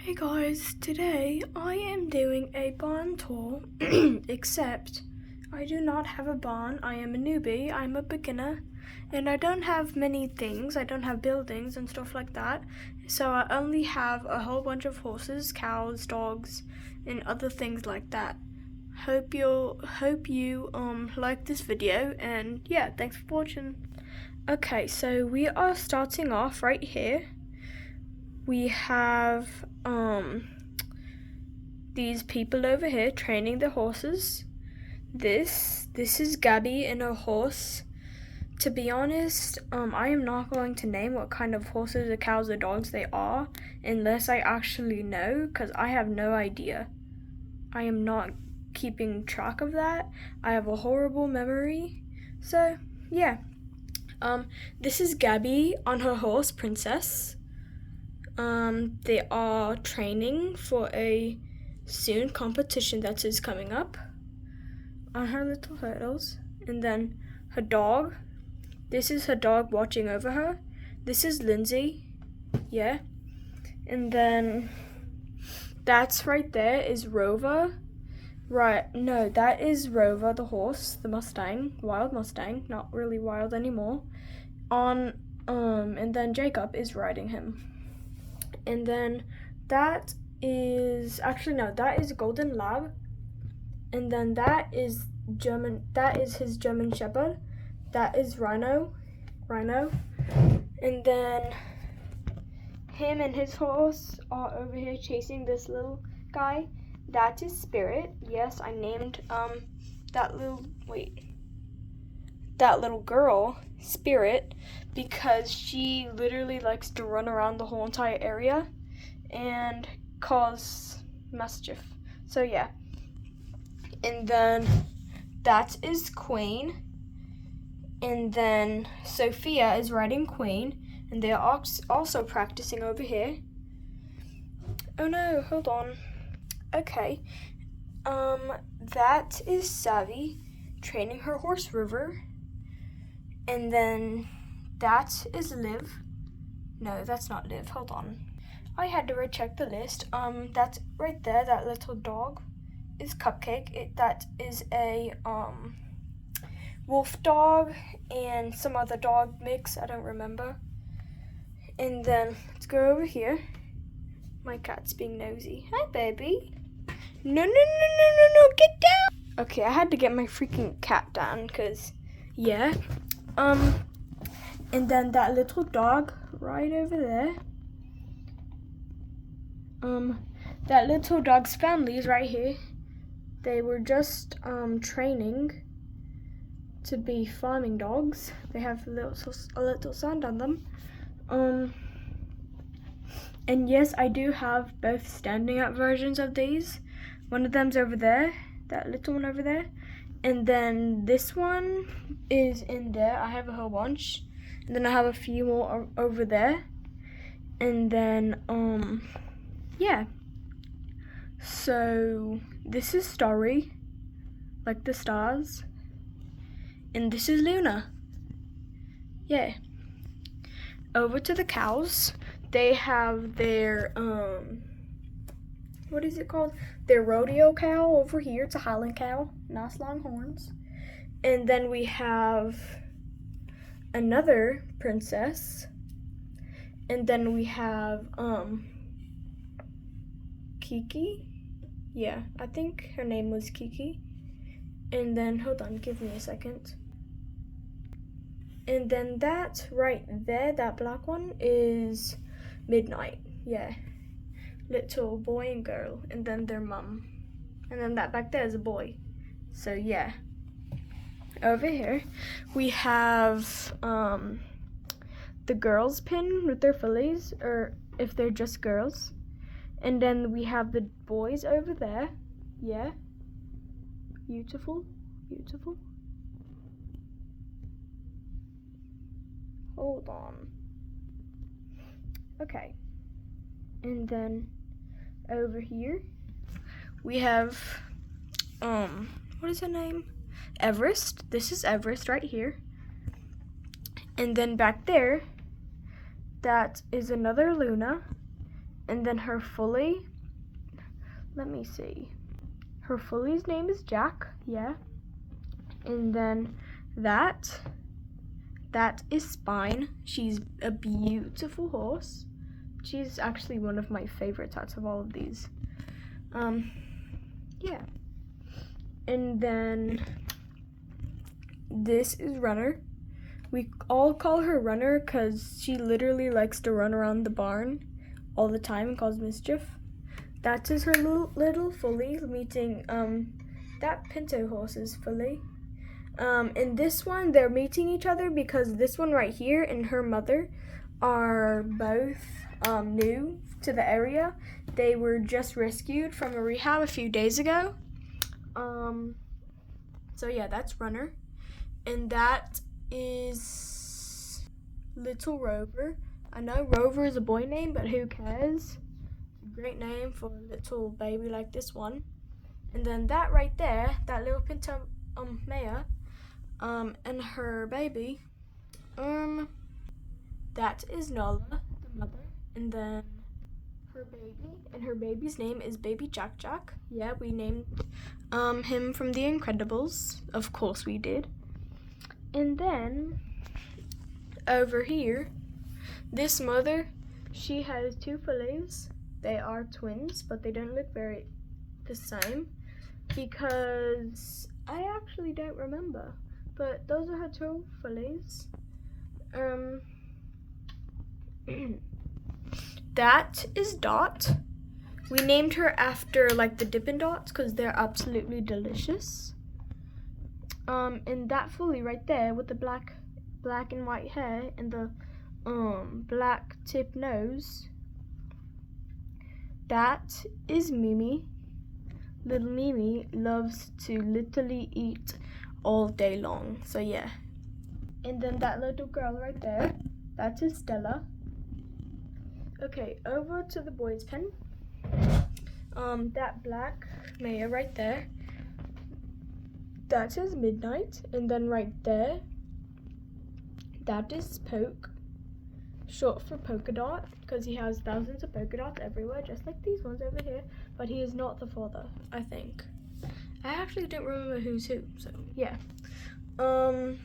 Hey guys, today I am doing a barn tour, except I do not have a barn. I am a newbie, I'm a beginner, and I don't have many things. I don't have buildings and stuff like that, so I only have a whole bunch of horses, cows, dogs, and other things like that. Hope you like this video, and yeah, thanks for watching. Okay, so we are starting off right here. We have these people over here training the horses. This is Gabby and her horse. To be honest, I am not going to name what kind of horses or cows or dogs they are unless I actually know, because I have no idea. I am not keeping track of that. I have a horrible memory. So yeah. This is Gabby on her horse, Princess. They are training for a soon competition that is coming up on her little hurdles. And then her dog. This is her dog watching over her. This is Lindsay. Yeah. And then that's right there is Rover. Right, no, that is Rover, the horse, the Mustang, wild Mustang, not really wild anymore. And then Jacob is riding him. And then that is Golden Lab. And then that is his German Shepherd. That is Rhino. And then him and his horse are over here chasing this little guy. That is Spirit. Yes, I named that little girl Spirit because she literally likes to run around the whole entire area and cause mischief. So yeah. And then that is Queen. And then Sophia is riding Queen, and they are also practicing over here. Oh no, hold on. Okay. That is Savvy training her horse River. And then that is Liv. No, that's not Liv. Hold on. I had to recheck the list. That's right there, that little dog is Cupcake. That is a wolf dog and some other dog mix, I don't remember. And then let's go over here. My cat's being nosy. Hi, baby. No, get down. Okay, I had to get my freaking cat down because, yeah. And then that little dog right over there. That little dog's family is right here. They were just training to be farming dogs. They have a little sand on them. And yes, I do have both standing up versions of these. One of them's over there, that little one over there. And then this one is in there. I have a whole bunch. And then I have a few more over there. And then, yeah. So, this is Starry, like the stars. And this is Luna. Yeah. Over to the cows. They have their, what is it called? Their rodeo cow over here. It's a Highland cow. Nice long horns. And then we have another princess. And then we have, Kiki. Yeah, I think her name was Kiki. And then, hold on, give me a second. And then that right there, that black one, is Midnight. Yeah. Little boy and girl. And then their mum. And then that back there is a boy. So, yeah. Over here, we have the girls pin with their fillies, or if they're just girls. And then we have the boys over there. Yeah. Beautiful. Hold on. Okay. And then over here we have what is her name? Everest. This is Everest right here. And then back there, that is another Luna. And then her fully, let me see. Her fully's name is Jack, yeah. And then that is Spine. She's a beautiful horse. She's actually one of my favorites out of all of these. Yeah. And then this is Runner. We all call her Runner because she literally likes to run around the barn all the time and cause mischief. That is her little Fully meeting that Pinto horse is Fully. And this one, they're meeting each other because this one right here and her mother are both new to the area. They were just rescued from a rehab a few days ago. So yeah, that's Runner. And that is Little Rover. I know Rover is a boy name, but who cares? Great name for a little baby like this one. And then that right there, that little Pinto mare, and her baby, that is Nala, the mother, and then her baby, and her baby's name is Baby Jack Jack. Yeah, we named him from The Incredibles. Of course we did. And then over here, this mother, she has two fillies. They are twins, but they don't look very the same because I actually don't remember. But those are her two fillies. That is Dot. We named her after like the Dippin' Dots because they're absolutely delicious. And that filly right there with the black and white hair and the black tip nose, that is Mimi. Little Mimi loves to literally eat all day long. So yeah. And then that little girl right there, that is Stella. Okay, over to the boys' pen. That black mare right there, that is Midnight. And then right there, that is Poke, short for polka dot, because he has thousands of polka dots everywhere, just like these ones over here. But he is not the father, I think. I actually don't remember who's who, so yeah. And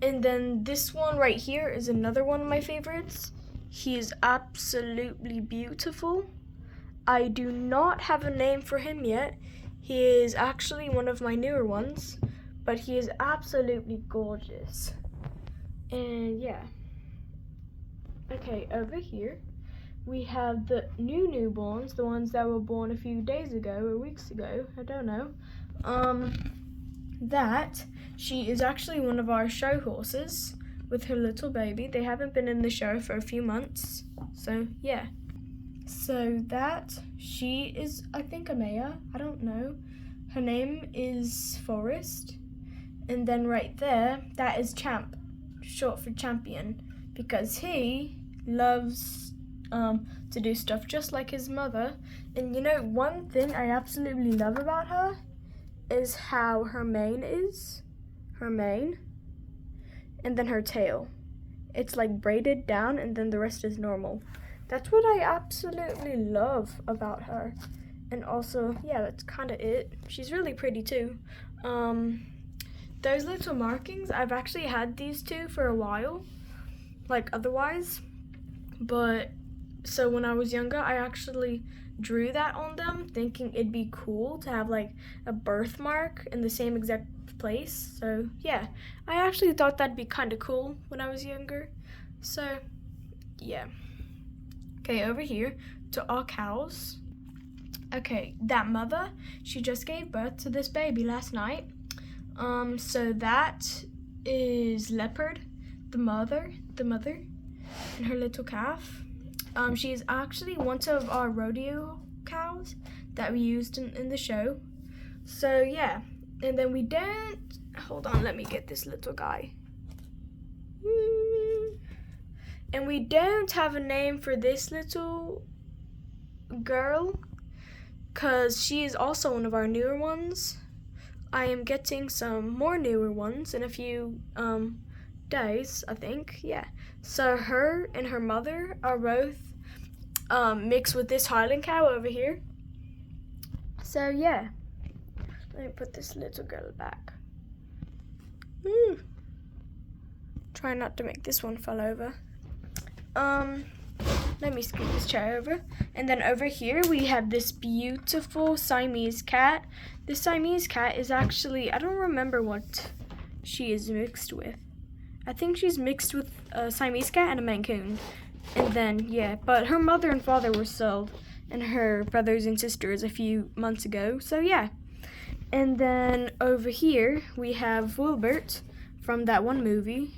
then this one right here is another one of my favorites. He is absolutely beautiful. I do not have a name for him yet. He is actually one of my newer ones, but he is absolutely gorgeous. And yeah. Okay, over here we have the new newborns, the ones that were born a few days ago or weeks ago, I don't know. That she is actually one of our show horses with her little baby. They haven't been in the show for a few months, so yeah. So that, she is, I think, a mare, I don't know. Her name is Forrest. And then right there, that is Champ, short for champion, because he loves to do stuff just like his mother. And you know, one thing I absolutely love about her is how her mane is. Her mane. And then her tail. It's like braided down and then the rest is normal. That's what I absolutely love about her. And also, yeah, that's kind of it. She's really pretty too. Those little markings, I've actually had these two for a while, like otherwise. But, so when I was younger, I actually drew that on them, thinking it'd be cool to have like a birthmark in the same exact place. So yeah, I actually thought that'd be kind of cool when I was younger. So yeah. Okay, over here to our cows. Okay, that mother, she just gave birth to this baby last night. So that is Leopard, the mother, and her little calf. She is actually one of our rodeo cows that we used in the show. So yeah, and then we don't, hold on, let me get this little guy. And we don't have a name for this little girl, because she is also one of our newer ones. I am getting some more newer ones in a few days, I think, yeah. So her and her mother are both mixed with this Highland cow over here. So yeah, let me put this little girl back. Try not to make this one fall over. Let me scoot this chair over. And then over here we have this beautiful Siamese cat. This Siamese cat is actually, I don't remember what she is mixed with. I think she's mixed with a Siamese cat and a Mancoon. And then, yeah, but her mother and father were sold and her brothers and sisters a few months ago. So yeah. And then over here we have Wilbert from that one movie.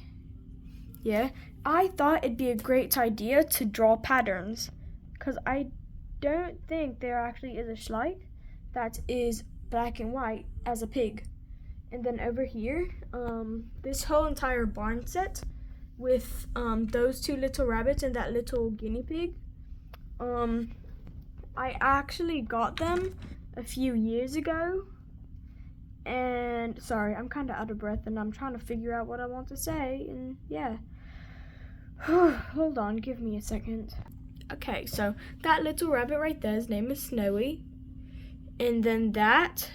Yeah. I thought it'd be a great idea to draw patterns because I don't think there actually is a Schleich that is black and white as a pig. And then over here, this whole entire barn set with those two little rabbits and that little guinea pig. I actually got them a few years ago. And sorry, I'm kind of out of breath and I'm trying to figure out what I want to say. And yeah. Hold on, give me a second. Okay, so that little rabbit right there, his name is Snowy. And then that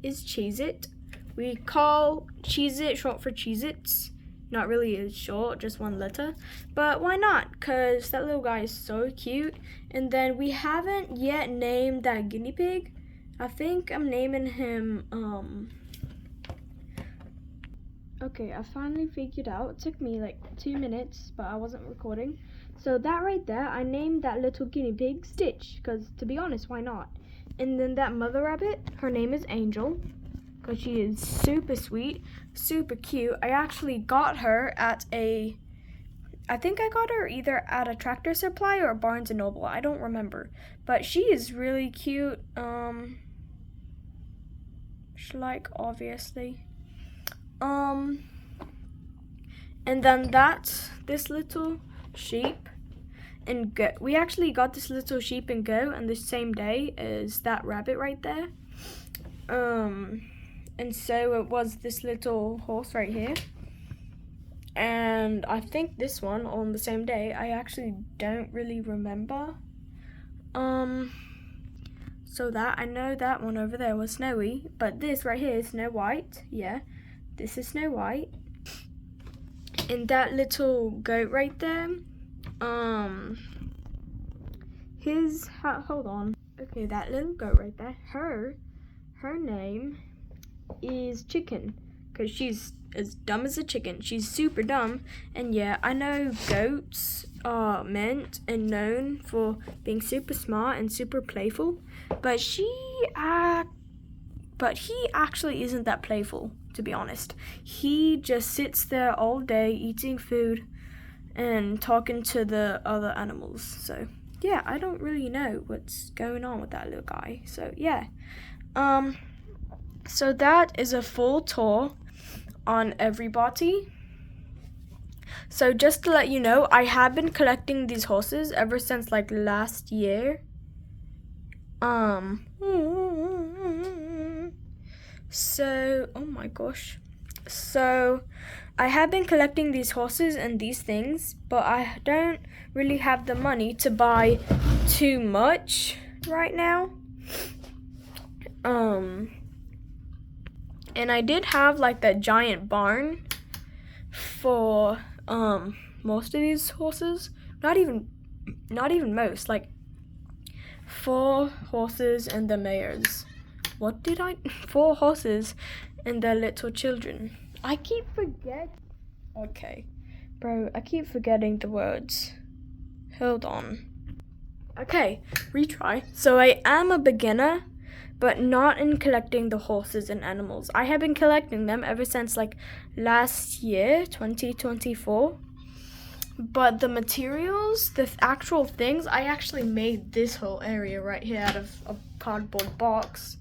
is Cheez-It. We call Cheez-It short for Cheez-Its. Not really as short, just one letter. But why not? Because that little guy is so cute. And then we haven't yet named that guinea pig. I think I'm naming him, Okay, I finally figured out. It took me like 2 minutes, but I wasn't recording. So that right there, I named that little guinea pig Stitch, because to be honest, why not? And then that mother rabbit, her name is Angel, because she is super sweet, super cute. I actually got her at I think I got her either at a Tractor Supply or Barnes & Noble. I don't remember. But she is really cute. Schleich, obviously. And then that's this little sheep and goat. We actually got this little sheep and goat on the same day as that rabbit right there. And so it was this little horse right here. And I think this one on the same day. I actually don't really remember. So that, I know that one over there was Snowy, but this right here is Snow White, yeah. This is Snow White. And that little goat right there, hold on. Okay, that little goat right there, her name is Chicken, because she's as dumb as a chicken. She's super dumb, and yeah, I know goats are meant and known for being super smart and super playful, but he actually isn't that playful, to be honest. He just sits there all day eating food and talking to the other animals. So yeah, I don't really know what's going on with that little guy. So yeah. So that is a full tour on everybody. So just to let you know, I have been collecting these horses ever since like last year. So, oh my gosh. So, I have been collecting these horses and these things, but I don't really have the money to buy too much right now. And I did have like that giant barn for most of these horses. Not even most, like 4 horses and the mares. 4 horses and their little children. I keep forgetting. Okay, bro, I keep forgetting the words. Hold on. Okay, retry. So I am a beginner, but not in collecting the horses and animals. I have been collecting them ever since like last year, 2024. But the materials, the actual things, I actually made this whole area right here out of a cardboard box.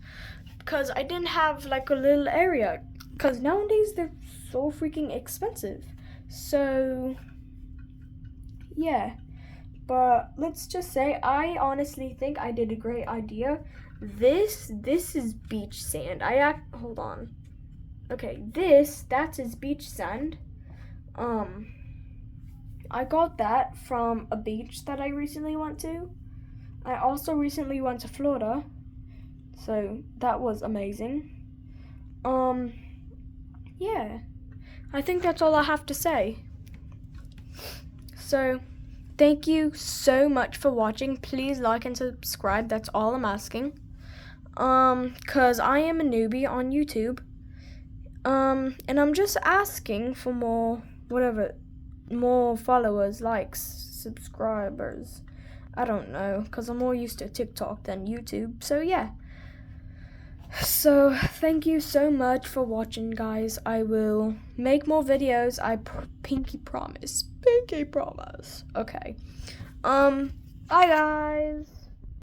Because I didn't have like a little area. Because nowadays they're so freaking expensive. So, yeah. But let's just say, I honestly think I did a great idea. This is beach sand. Hold on. Okay, that is beach sand. I got that from a beach that I recently went to. I also recently went to Florida, so that was amazing. Yeah, I think that's all I have to say. So, thank you so much for watching. Please like and subscribe. That's all I'm asking. Cause I am a newbie on YouTube. And I'm just asking for more followers, likes, subscribers. I don't know, cause I'm more used to TikTok than YouTube. So yeah. So thank you so much for watching, guys. I will make more videos. Pinky promise. Okay. Bye, guys.